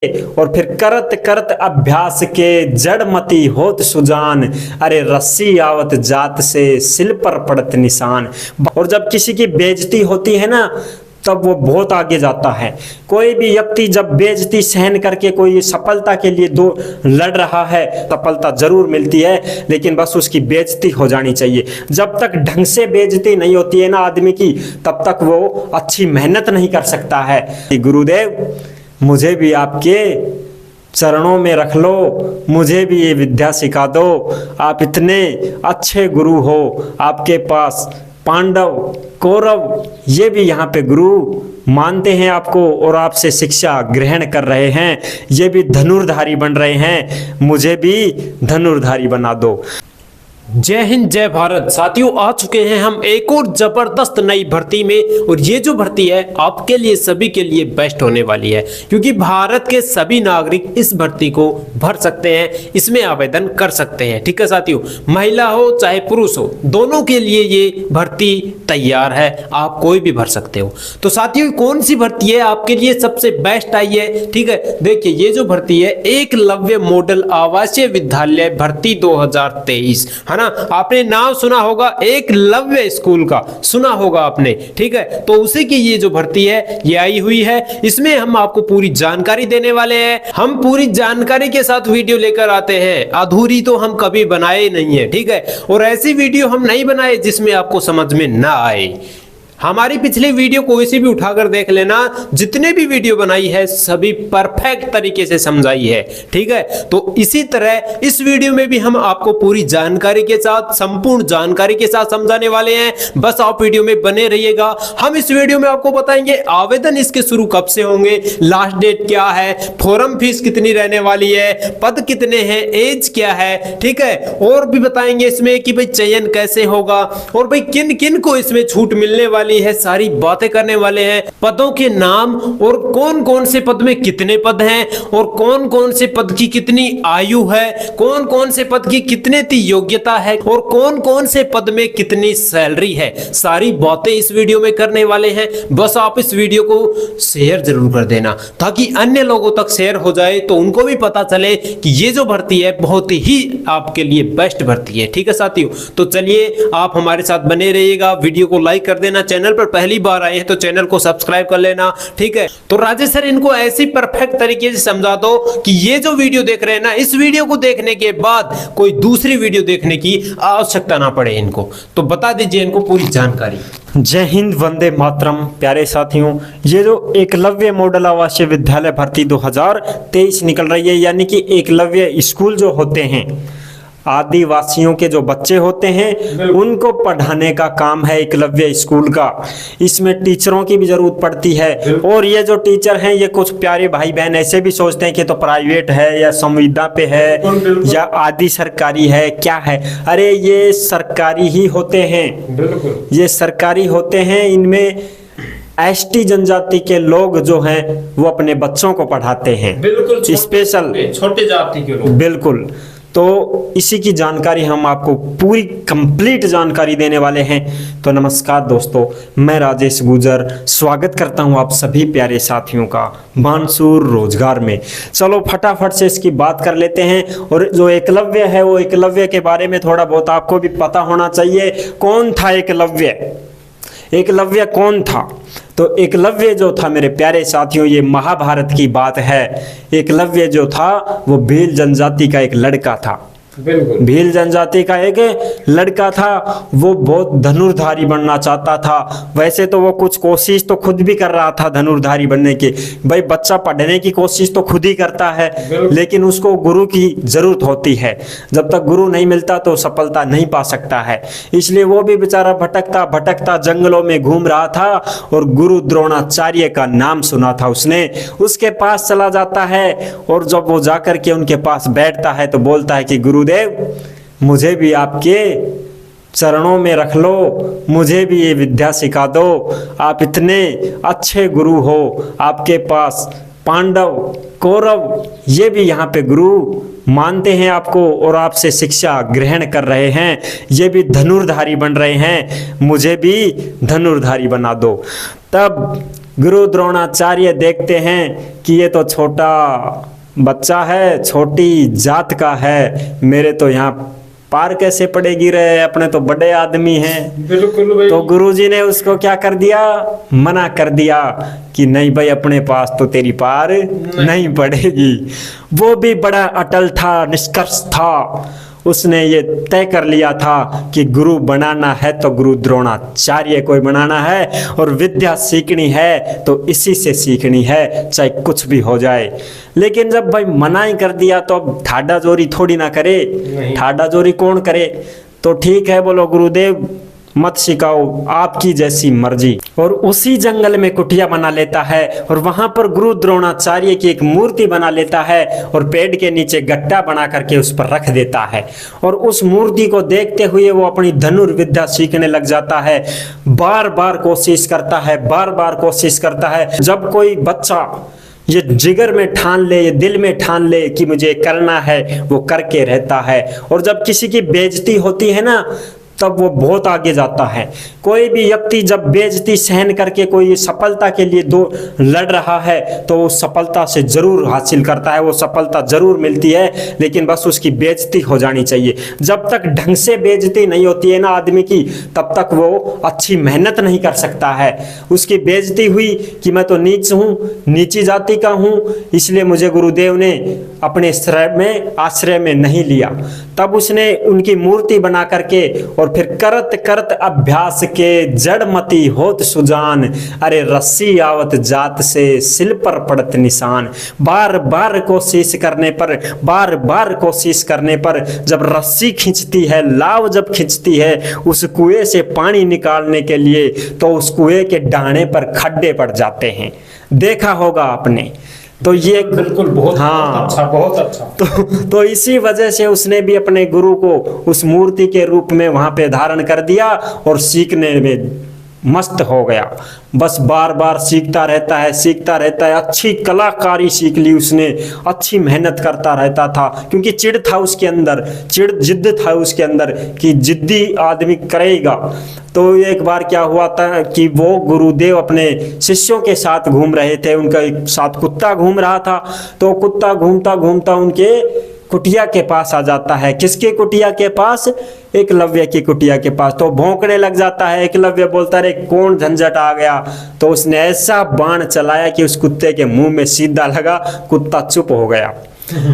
और फिर करत करत अभ्यास के जड़मती होत सुजान, अरे रस्सी आवत जात से सिल पर पड़त निशान। और जब किसी की बेइज्जती होती है ना तब वो बहुत आगे जाता है। कोई भी व्यक्ति जब बेइज्जती सहन करके कोई सफलता के लिए लड़ रहा है, सफलता जरूर मिलती है, लेकिन बस उसकी बेइज्जती हो जानी चाहिए। जब तक ढंग से बेइज्जती नहीं होती है ना आदमी की, तब तक वो अच्छी मेहनत नहीं कर सकता है। गुरुदेव मुझे भी आपके चरणों में रख लो, मुझे भी ये विद्या सिखा दो। आप इतने अच्छे गुरु हो, आपके पास पांडव कौरव ये भी यहाँ पे गुरु मानते हैं आपको और आपसे शिक्षा ग्रहण कर रहे हैं। ये भी धनुर्धारी बन रहे हैं, मुझे भी धनुर्धारी बना दो। जय हिंद जय भारत। साथियों आ चुके हैं हम एक और जबरदस्त नई भर्ती में, और ये जो भर्ती है आपके लिए सभी के लिए बेस्ट होने वाली है, क्योंकि भारत के सभी नागरिक इस भर्ती को भर सकते हैं, इसमें आवेदन कर सकते हैं। ठीक है साथियों, महिला हो चाहे पुरुष हो, दोनों के लिए ये भर्ती तैयार है, आप कोई भी भर सकते हो। तो साथियों कौन सी भर्ती है आपके लिए सबसे बेस्ट आई है? ठीक है, देखिए ये जो भर्ती है एकलव्य मॉडल आवासीय विद्यालय भर्ती 2023 है ना। आपने नाम सुना होगा एकलव्य स्कूल का, सुना होगा आपने। ठीक है, तो उसी की ये जो भर्ती है ये आई हुई है। इसमें हम आपको पूरी जानकारी देने वाले हैं। हम पूरी जानकारी के साथ वीडियो लेकर आते हैं, अधूरी तो हम कभी बनाए नहीं है। ठीक है, और ऐसी वीडियो हम नहीं बनाए जिसमें आपको समझ में ना आए। हमारी पिछली वीडियो कोई सी भी उठाकर देख लेना, जितने भी वीडियो बनाई है सभी परफेक्ट तरीके से समझाई है। ठीक है, तो इसी तरह इस वीडियो में भी हम आपको पूरी जानकारी के साथ, संपूर्ण जानकारी के साथ समझाने वाले हैं। बस आप वीडियो में बने रहिएगा। हम इस वीडियो में आपको बताएंगे आवेदन इसके शुरू कब से होंगे, लास्ट डेट क्या है, फॉर्म फीस कितनी रहने वाली है, पद कितने हैं, एज क्या है। ठीक है, और भी बताएंगे इसमें कि भाई चयन कैसे होगा, और भाई किन किन को इसमें छूट मिलने वाली है, सारी बातें करने वाले हैं। पदों के नाम और कौन कौन से पद में कितने पद हैं, और कौन कौन से पद की कितनी आयु है, कौन कौन से पद की कितने की योग्यता है, और कौन कौन से पद में कितनी सैलरी है, सारी बातें इस वीडियो में करने वाले हैं। बस आप इस वीडियो को शेयर जरूर कर देना, ताकि अन्य लोगों तक शेयर हो जाए, तो उनको भी पता चले कि ये जो भर्ती है बहुत ही आपके लिए बेस्ट भर्ती है। ठीक है साथियों, तो चलिए आप हमारे साथ बने रहिएगा। वीडियो को लाइक कर देना, चैनल पर पहली बार आए हैं तो चैनल को सब्सक्राइब कर लेना। ठीक है, तो राजेश सर इनको ऐसी परफेक्ट तरीके से समझा दो कि ये जो वीडियो देख रहे हैं ना, इस वीडियो को देखने के बाद कोई दूसरी वीडियो देखने की आवश्यकता ना पड़े इनको। तो बता दीजिए इनको पूरी जानकारी। जय हिंद, वंदे मातरम। प्यारे साथियों, ये जो एकलव्य मॉडल आवासीय विद्यालय भर्ती 2023 निकल रही है, यानी कि एकलव्य स्कूल जो होते हैं, आदिवासियों के जो बच्चे होते हैं उनको पढ़ाने का काम है एकलव्य स्कूल का। इसमें टीचरों की भी जरूरत पड़ती है, और ये जो टीचर हैं ये कुछ प्यारे भाई बहन ऐसे भी सोचते हैं कि तो प्राइवेट है या संविदा पे है या आदि सरकारी है, क्या है। अरे ये सरकारी ही होते हैं, ये सरकारी होते हैं। इनमें एसटी जनजाति के लोग जो हैं वो अपने बच्चों को पढ़ाते हैं, बिल्कुल स्पेशल छोटे जाति के लोग। बिल्कुल, तो इसी की जानकारी हम आपको पूरी कंप्लीट जानकारी देने वाले हैं। तो नमस्कार दोस्तों, मैं राजेश गुजर स्वागत करता हूं आप सभी प्यारे साथियों का बानसूर रोजगार में। चलो फटाफट से इसकी बात कर लेते हैं। और जो एकलव्य है वो एकलव्य के बारे में थोड़ा बहुत आपको भी पता होना चाहिए। कौन था एकलव्य? एकलव्य कौन था? तो एकलव्य जो था मेरे प्यारे साथियों, ये महाभारत की बात है। एकलव्य जो था वो भील जनजाति का एक लड़का था। भील जनजाति का एक लड़का था, वो बहुत धनुर्धारी बनना चाहता था। वैसे तो वो कुछ कोशिश तो खुद भी कर रहा था धनुर्धारी बनने की। भाई बच्चा पढ़ने की कोशिश तो खुद ही करता है, लेकिन उसको गुरु की जरूरत होती है। जब तक गुरु नहीं मिलता तो सफलता नहीं पा सकता है। इसलिए वो भी बेचारा भटकता भटकता जंगलों में घूम रहा था, और गुरु द्रोणाचार्य का नाम सुना था उसने। उसके पास चला जाता है, और जब वो जाकर के उनके पास बैठता है तो बोलता है कि गुरुदेव मुझे भी आपके चरणों में रख लो, मुझे भी ये विद्या सिखा दो। आप इतने अच्छे गुरु हो, आपके पास पांडव कौरव ये भी यहाँ पे गुरु मानते हैं आपको और आपसे शिक्षा ग्रहण कर रहे हैं। ये भी धनुर्धारी बन रहे हैं, मुझे भी धनुर्धारी बना दो। तब गुरु द्रोणाचार्य देखते हैं कि ये तो छोटा बच्चा है, छोटी जात का है, मेरे तो यहाँ पार कैसे पड़ेगी रे, अपने तो बड़े आदमी हैं। बिल्कुल भाई। तो गुरुजी ने उसको क्या कर दिया, मना कर दिया कि नहीं भाई, अपने पास तो तेरी पार नहीं पड़ेगी। वो भी बड़ा अटल था, निष्कर्ष था, उसने ये तय कर लिया था कि गुरु बनाना है तो गुरु द्रोणाचार्य को बनाना है, और विद्या सीखनी है तो इसी से सीखनी है, चाहे कुछ भी हो जाए। लेकिन जब भाई मना ही कर दिया तो अब ठाडा जोरी थोड़ी ना करे, ठाडा जोरी कौन करे। तो ठीक है, बोलो गुरुदेव मत सिखाओ, आपकी जैसी मर्जी। और उसी जंगल में कुटिया बना लेता है और वहां पर गुरु द्रोणाचार्य की एक मूर्ति बना लेता है और पेड़ के नीचे गट्टा बना करके उस पर रख देता है। और उस मूर्ति को देखते हुए वो अपनी धनुर्विद्या सीखने लग जाता है। बार बार कोशिश करता है, बार बार कोशिश करता है। जब कोई बच्चा ये जिगर में ठान ले, ये दिल में ठान ले कि मुझे करना है, वो करके रहता है। और जब किसी की बेइज्जती होती है ना, तब वो बहुत आगे जाता है। कोई भी व्यक्ति जब बेइज्जती सहन करके कोई सफलता के लिए लड़ रहा है तो वो सफलता से जरूर हासिल करता है, वो सफलता जरूर मिलती है, लेकिन बस उसकी बेइज्जती हो जानी चाहिए। जब तक ढंग से बेइज्जती नहीं होती है ना आदमी की, तब तक वो अच्छी मेहनत नहीं कर सकता है। उसकी बेइज्जती हुई कि मैं तो नीच हूँ, नीची जाति का हूँ, इसलिए मुझे गुरुदेव ने अपने आश्रय में नहीं लिया। तब उसने उनकी मूर्ति बना करके और फिर करत करत अभ्यास के जड़मती होत सुजान, अरे रस्सी आवत जात से सिल पर पड़त निशान। बार बार कोशिश करने पर, बार बार कोशिश करने पर जब रस्सी खींचती है, लाव जब खींचती है उस कुएं से पानी निकालने के लिए, तो उस कुएं के डाने पर खड्डे पड़ जाते हैं। देखा होगा आपने। तो ये बिल्कुल बहुत अच्छा, बहुत अच्छा। तो इसी वजह से उसने भी अपने गुरु को उस मूर्ति के रूप में वहां पे धारण कर दिया और सीखने में मस्त हो गया। बस बार बार सीखता रहता है, सीखता रहता है। अच्छी कलाकारी सीख ली उसने, अच्छी मेहनत करता रहता था, क्योंकि चिढ़ था उसके अंदर, जिद्द था उसके अंदर कि जिद्दी आदमी करेगा। तो एक बार क्या हुआ था कि वो गुरुदेव अपने शिष्यों के साथ घूम रहे थे, उनके साथ कुत्ता घूम रहा था। तो कुत्ता घूमता घूमता उनके कुटिया के पास आ जाता है। किसके कुटिया के पास? एकलव्य की कुटिया के पास। तो भौंकने लग जाता है। एकलव्य बोलता है कौन झंझट आ गया। तो उसने ऐसा बाण चलाया कि उस कुत्ते के मुंह में सीधा लगा, कुत्ता चुप हो गया।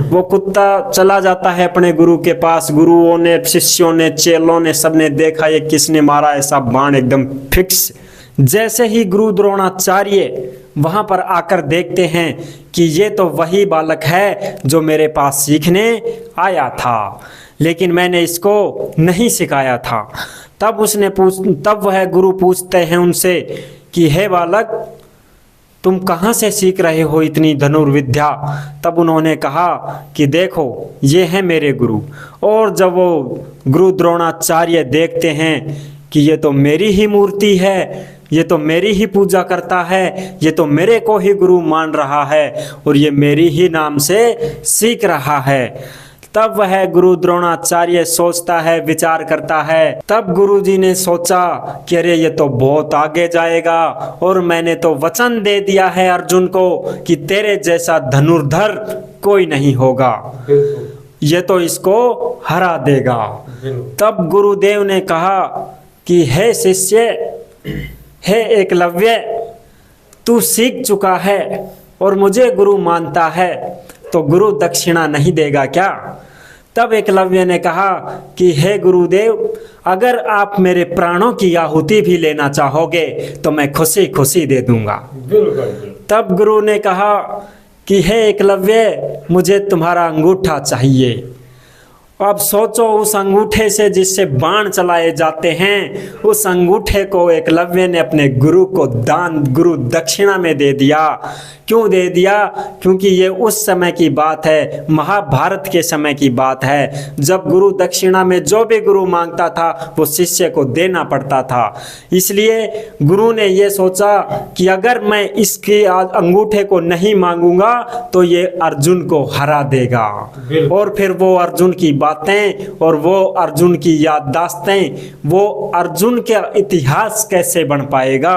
वो कुत्ता चला जाता है अपने गुरु के पास। गुरुओं ने, शिष्यों ने, चेलों ने, सबने देखा ये किसने मारा ऐसा बाण, एकदम फिक्स। जैसे ही गुरु द्रोणाचार्य वहां पर आकर देखते हैं कि ये तो वही बालक है जो मेरे पास सीखने आया था, लेकिन मैंने इसको नहीं सिखाया था। तब वह गुरु पूछते हैं उनसे कि हे बालक, तुम कहाँ से सीख रहे हो इतनी धनुर्विद्या? तब उन्होंने कहा कि देखो ये है मेरे गुरु। और जब वो गुरु द्रोणाचार्य देखते हैं कि ये तो मेरी ही मूर्ति है, ये तो मेरी ही पूजा करता है, ये तो मेरे को ही गुरु मान रहा है और ये मेरी ही नाम से सीख रहा है, तब वह गुरु द्रोणाचार्य सोचता है, विचार करता है। तब गुरुजी ने सोचा कि अरे ये तो बहुत आगे जाएगा और मैंने तो वचन दे दिया है अर्जुन को कि तेरे जैसा धनुर्धर कोई नहीं होगा, ये तो इसको हरा देगा। तब गुरुदेव ने कहा कि हे शिष्य, हे एकलव्य, तू सीख चुका है और मुझे गुरु मानता है, तो गुरु दक्षिणा नहीं देगा क्या? तब एकलव्य ने कहा कि हे गुरुदेव, अगर आप मेरे प्राणों की आहुति भी लेना चाहोगे तो मैं खुशी खुशी दे दूंगा। तब गुरु ने कहा कि हे एकलव्य, मुझे तुम्हारा अंगूठा चाहिए। अब सोचो, उस अंगूठे से जिससे बाण चलाए जाते हैं, उस अंगूठे को एकलव्य ने अपने गुरु को दान, गुरु दक्षिणा में दे दिया। क्यों दे दिया? क्योंकि ये उस समय की बात है, महाभारत के समय की बात है, जब गुरु दक्षिणा में जो भी गुरु मांगता था वो शिष्य को देना पड़ता था। इसलिए गुरु ने ये सोचा कि अगर मैं इसके अंगूठे को नहीं मांगूंगा तो ये अर्जुन को हरा देगा, और फिर वो अर्जुन की बातें और वो अर्जुन की याददाश्तें, वो अर्जुन का इतिहास कैसे बन पाएगा।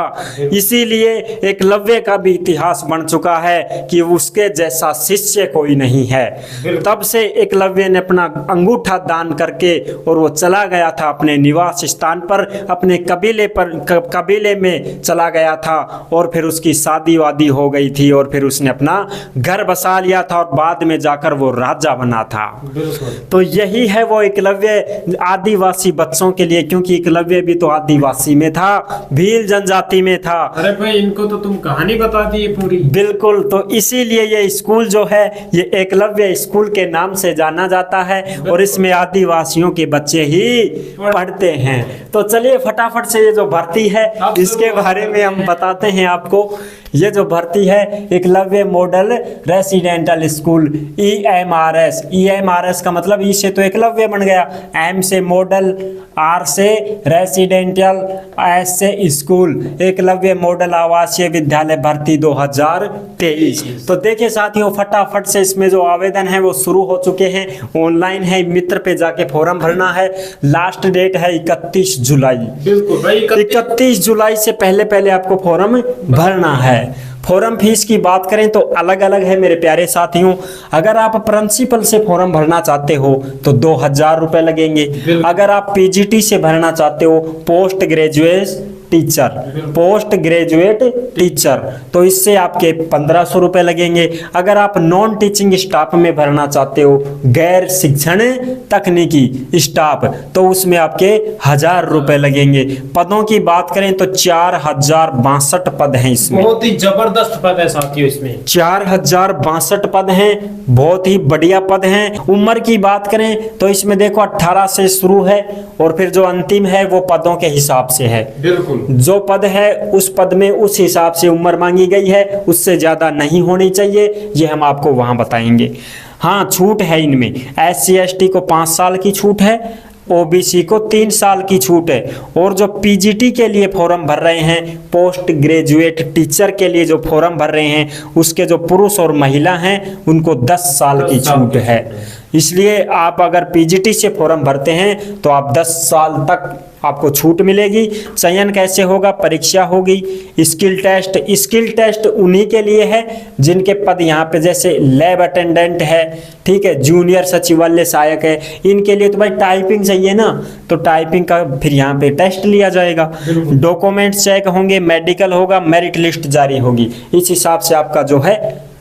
इसीलिए एकलव्य का भी इतिहास बन चुका है कि उसके जैसा शिष्य कोई नहीं है। तब से एकलव्य ने अपना अंगूठा दान करके और वो चला गया था अपने निवास स्थान पर, अपने कबीले में चला गया था और फिर उसकी शादी वादी हो गई थी और फिर उसने अपना घर बसा लिया था और बाद में जाकर वो राजा बना था। तो यही है वो एकलव्य आदिवासी बच्चों के लिए, क्योंकि एकलव्य भी तो आदिवासी में था, भील जनजाति में था। अरे भाई इनको तो तुम कहानी बता दी पूरी। बिल्कुल, तो इसीलिए ये स्कूल जो है ये एकलव्य स्कूल के नाम से जाना जाता है और इसमें आदिवासियों के बच्चे ही पढ़ते हैं। तो चलिए फटाफट से ये जो भर्ती है इसके बारे में हम बताते हैं आपको। ये जो भर्ती है Eklavya model residential school EMRS। EMRS का मतलब ई से तो एकलव्य बन गया, M से मॉडल, R से रेसिडेंटल, S से स्कूल, एकलव्य मॉडल आवासीय विद्यालय भर्ती 2023। तो देखिए साथियों फटाफट से इसमें जो आवेदन है वो शुरू हो चुके हैं, ऑनलाइन है, मित्र पे जाके फॉर्म भरना है। लास्ट डेट है 31 जुलाई। बिल्कुल भाई 31 जुलाई से पहले आपको फॉर्म भरना है। फॉर्म फीस की बात करें तो अलग अलग है मेरे प्यारे साथियों। अगर आप प्रिंसिपल से फॉर्म भरना चाहते हो तो 2000 रुपए लगेंगे। अगर आप PGT से भरना चाहते हो, पोस्ट ग्रेजुएट टीचर, तो इससे आपके 1500 रुपए लगेंगे। अगर आप नॉन टीचिंग स्टाफ में भरना चाहते हो, गैर शिक्षण तकनीकी स्टाफ, तो उसमें आपके 1000 रुपए लगेंगे। पदों की बात करें तो 4062 पद हैं इसमें। बहुत ही जबरदस्त पद है साथियों इसमें। 4062 पद हैं, बहुत ही बढ़िया पद हैं। उम्र की बात करें तो इसमें देखो 18 से शुरू है और फिर जो अंतिम है वो पदों के हिसाब से है। बिल्कुल, जो पद है उस पद में उस हिसाब से उम्र मांगी गई है, उससे ज्यादा नहीं होनी चाहिए, ये हम आपको वहां बताएंगे। हाँ, छूट है इनमें, SC ST को 5 साल की छूट है, OBC को 3 साल की छूट है। और जो PGT के लिए फॉर्म भर रहे हैं, पोस्ट ग्रेजुएट टीचर के लिए जो फॉर्म भर रहे हैं, उसके जो पुरुष और महिला हैं उनको 10 साल की छूट है। इसलिए आप अगर PGT से फॉर्म भरते हैं तो आप 10 साल तक आपको छूट मिलेगी। चयन कैसे होगा? परीक्षा होगी, स्किल टेस्ट उन्हीं के लिए है जिनके पद यहाँ पे जैसे लैब अटेंडेंट है, ठीक है, जूनियर सचिवालय सहायक है, इनके लिए तो भाई टाइपिंग चाहिए ना, तो टाइपिंग का फिर यहाँ पे टेस्ट लिया जाएगा। डॉक्यूमेंट चेक होंगे, मेडिकल होगा, मेरिट लिस्ट जारी होगी, इस हिसाब से आपका जो है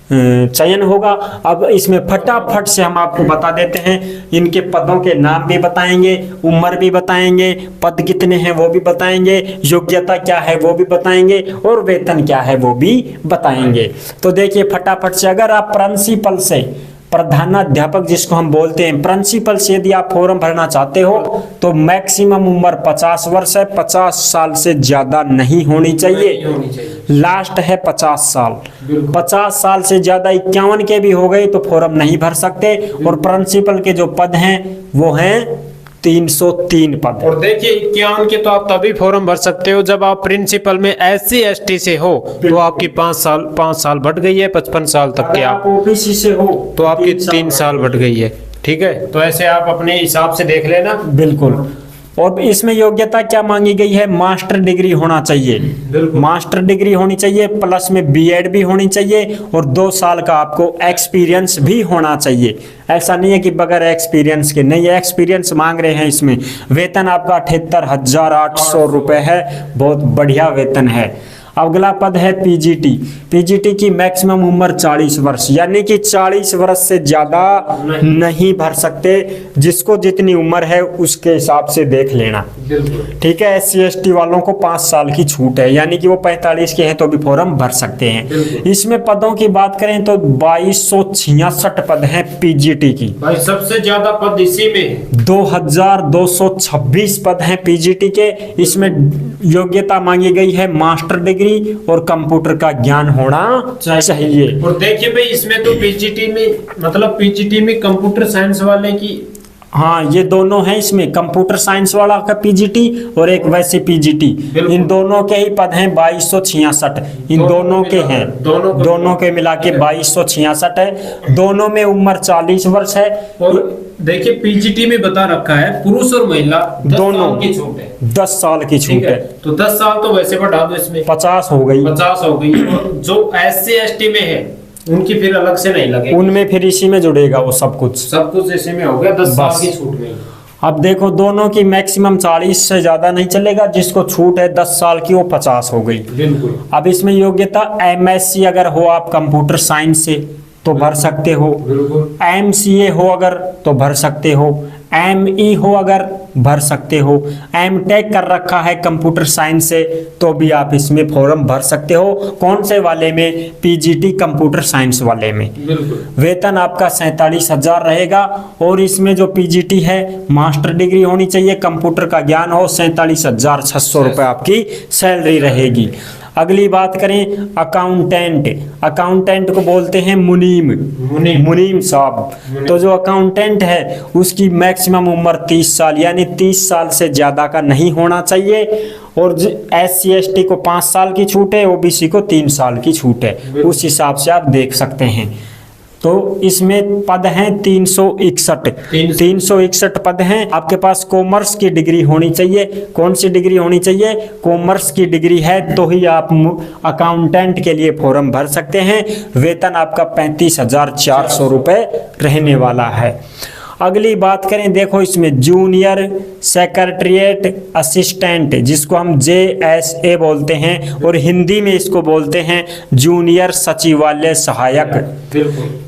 चयन होगा। अब इसमें फटाफट से हम आपको बता देते हैं, इनके पदों के नाम भी बताएंगे, उम्र भी बताएंगे, पद कितने हैं वो भी बताएंगे, योग्यता क्या है वो भी बताएंगे और वेतन क्या है वो भी बताएंगे। तो देखिए फटाफट से, अगर आप प्रिंसिपल से, प्रधानाध्यापक जिसको हम बोलते हैं, प्रिंसिपल से यदि आप फॉर्म भरना चाहते हो तो मैक्सिमम उम्र 50 वर्ष है, 50 साल से ज्यादा नहीं होनी चाहिए। लास्ट है 50 साल। 50 साल से ज्यादा 51 के भी हो गए तो फॉर्म नहीं भर सकते। और प्रिंसिपल के जो पद हैं वो हैं 303 पद। और देखिए 51 के तो आप तभी फॉर्म भर सकते हो जब आप प्रिंसिपल में SC ST से हो, तो आपकी 5 साल बढ़ गई है, 55 साल तक के। आप OBC से हो तो आपकी 3 साल बढ़ गई है, ठीक है। तो ऐसे आप अपने हिसाब से देख लेना। बिल्कुल। और इसमें योग्यता क्या मांगी गई है? मास्टर डिग्री होना चाहिए, मास्टर डिग्री होनी चाहिए, प्लस में BEd भी होनी चाहिए और 2 साल का आपको एक्सपीरियंस भी होना चाहिए। ऐसा नहीं है कि बगैर एक्सपीरियंस के, नहीं, एक्सपीरियंस मांग रहे हैं इसमें। वेतन आपका 78,800 रुपए है, बहुत बढ़िया वेतन है। अगला पद है PGT की मैक्सिमम उम्र 40 वर्ष, यानी कि 40 वर्ष से ज्यादा नहीं भर सकते। जिसको जितनी उम्र है उसके हिसाब से देख लेना, ठीक है। SC ST वालों को 5 साल की छूट है, यानी कि वो 45 के हैं तो भी फॉर्म भर सकते हैं। इसमें पदों की बात करें तो 2266 पद हैं PGT की। भाई सबसे ज्यादा पद इसी में 2226 पद हैं PGT के। इसमें योग्यता मांगी गई है मास्टर डिग्री और कंप्यूटर का ज्ञान होना चाहिए। और देखिए भाई इसमें तो PGT में, मतलब PGT में कंप्यूटर साइंस वाले की हाँ, ये दोनों हैं इसमें, कंप्यूटर साइंस वाला का पीजीटी और एक वैसे पीजीटी। इन दोनों के ही पद हैं 2266। इन दोनों के हैं, दोनों के मिला के 2266 है। दोनों में उम्र 40 वर्ष है। और देखिए पीजीटी में बता रखा है पुरुष और महिला दोनों की छूट है, 10 साल की छूट है। तो 10 साल तो वैसे बढ़ा दो, इसमें 50 हो गई। 50 हो गई। और जो SC ST में है उनकी फिर अलग से नहीं लगे, उनमें फिर इसी में जुड़ेगा वो सब कुछ इसी में हो गया 10 साल की छूट में। अब देखो दोनों की मैक्सिमम 40 से ज्यादा नहीं चलेगा, जिसको छूट है 10 साल की वो 50 हो गई। बिल्कुल। अब इसमें योग्यता MSc अगर हो आप कंप्यूटर साइंस से तो भर सकते हो, MCA हो अगर तो भर सकते हो, ME हो अगर भर सकते हो, MTech कर रखा है कंप्यूटर साइंस से तो भी आप इसमें फॉर्म भर सकते हो। कौन से वाले में? पीजीटी कंप्यूटर साइंस वाले में। वेतन आपका 47,000 रहेगा। और इसमें जो पीजीटी है मास्टर डिग्री होनी चाहिए, कंप्यूटर का ज्ञान हो, 47,600 रुपये आपकी सैलरी रहेगी। अगली बात करें अकाउंटेंट। अकाउंटेंट को बोलते हैं मुनीम साहब। तो जो अकाउंटेंट है उसकी मैक्सिमम उम्र 30 साल यानी 30 साल से ज़्यादा का नहीं होना चाहिए। और SC ST को 5 साल की छूट है, OBC को 3 साल की छूट है। उस हिसाब से आप देख सकते हैं। तो इसमें पद हैं 361 पद हैं। आपके पास कॉमर्स की डिग्री होनी चाहिए। कौन सी डिग्री होनी चाहिए? कॉमर्स की डिग्री है तो ही आप अकाउंटेंट के लिए फॉर्म भर सकते हैं। वेतन आपका 35,400 रुपये रहने वाला है। अगली बात करें, देखो इसमें जूनियर सेक्रेटरिएट असिस्टेंट, जिसको हम JSA बोलते हैं और हिंदी में इसको बोलते हैं जूनियर सचिवालय सहायक।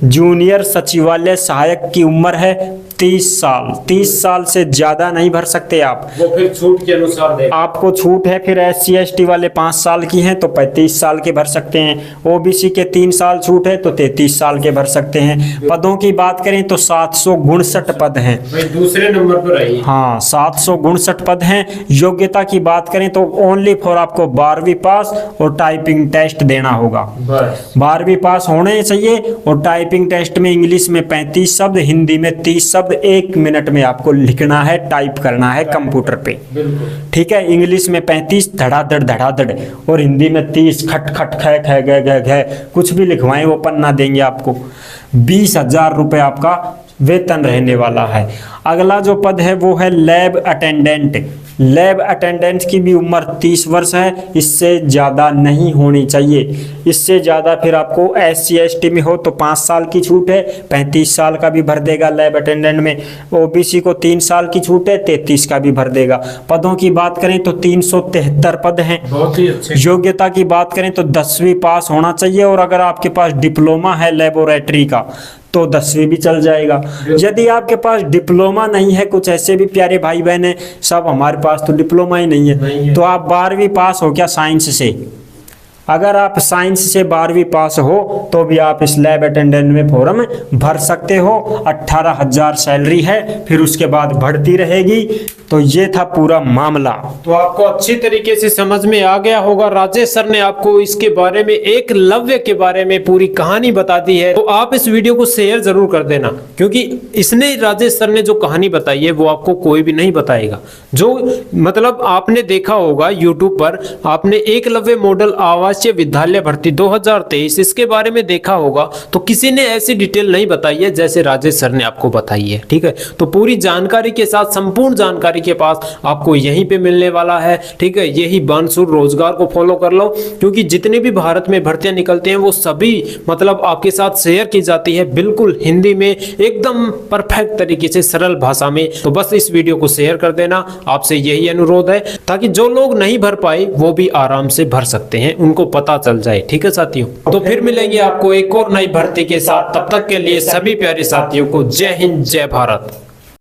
जूनियर सचिवालय सहायक की उम्र है 30 साल। 30 साल से ज्यादा नहीं भर सकते आप, वो फिर छूट के अनुसार दे। आपको छूट है। फिर SC ST वाले 5 साल की हैं तो 35 साल के भर सकते हैं। OBC के 3 साल छूट है तो 33 साल के भर सकते हैं। पदों की बात करें तो 759 पद हैं। दूसरे नंबर पर रही। हाँ, 759 पद हैं। योग्यता की बात करें तो ओनली फॉर आपको 12वीं पास और टाइपिंग टेस्ट देना होगा। 12वीं पास होने चाहिए। और टाइपिंग टेस्ट में इंग्लिश में 35 शब्द, हिंदी में 30 शब्द 1 मिनट में आपको लिखना है, टाइप करना है कंप्यूटर पे। ठीक है, इंग्लिश में 35 धड़ाधड़ और हिंदी में 30 खट खट ख ख ग ग घ, कुछ भी लिखवाएं वो पन्ना देंगे आपको। 20,000 रुपये आपका वेतन रहने वाला है। अगला जो पद है वो है लैब अटेंडेंट। लैब अटेंडेंट की भी उम्र 30 वर्ष है, इससे ज़्यादा नहीं होनी चाहिए। इससे ज़्यादा फिर आपको SC ST में हो तो 5 साल की छूट है, 35 साल का भी भर देगा लैब अटेंडेंट में। OBC को 3 साल की छूट है, 33 का भी भर देगा। पदों की बात करें तो 373 पद हैं। बहुत ही अच्छे। योग्यता की बात करें तो 10वीं पास होना चाहिए। और अगर आपके पास डिप्लोमा है लेबोरेटरी का तो 10वीं भी चल जाएगा। यदि आपके पास डिप्लोमा नहीं है, कुछ ऐसे भी प्यारे भाई बहन हैं, सब हमारे पास तो डिप्लोमा ही नहीं है, तो आप 12वीं पास हो क्या साइंस से? अगर आप साइंस से 12वीं पास हो तो भी आप इस लैब अटेंडेंट में फॉर्म भर सकते हो। 18,000 सैलरी है, फिर उसके बाद बढ़ती रहेगी। तो ये था पूरा मामला। तो आपको अच्छी तरीके से समझ में आ गया होगा। राजेश सर ने आपको इसके बारे में, एकलव्य के बारे में पूरी कहानी बता दी है। तो आप इस वीडियो को शेयर जरूर कर देना, क्योंकि इसने, राजेश सर ने जो कहानी बताई है वो आपको कोई भी नहीं बताएगा। जो मतलब आपने देखा होगा यूट्यूब पर, आपने एकलव्य मॉडल आवासीय विद्यालय भर्ती 2023 इसके बारे में देखा होगा, तो किसी ने ऐसी डिटेल नहीं बताई है जैसे राजेश सर ने आपको बताई है। ठीक है, तो पूरी जानकारी के साथ, संपूर्ण जानकारी के पास आपको यहीं पे मिलने वाला है। ठीक है, यही बानसूर रोजगार को फॉलो कर लो, क्योंकि जितने भी भारत में भर्तियां निकलते हैं वो सभी मतलब आपके साथ शेयर की जाती है, बिल्कुल हिंदी में, एकदम परफेक्ट तरीके से, सरल भाषा में। तो बस इस वीडियो को शेयर कर देना, आपसे यही अनुरोध है, ताकि जो लोग नहीं भर पाए वो भी आराम से भर सकते हैं, उनको पता चल जाए। ठीक है साथियों, तो फिर मिलेंगे आपको एक और नई भर्ती के साथ। तब तक के लिए सभी प्यारे साथियों को जय हिंद, जय भारत।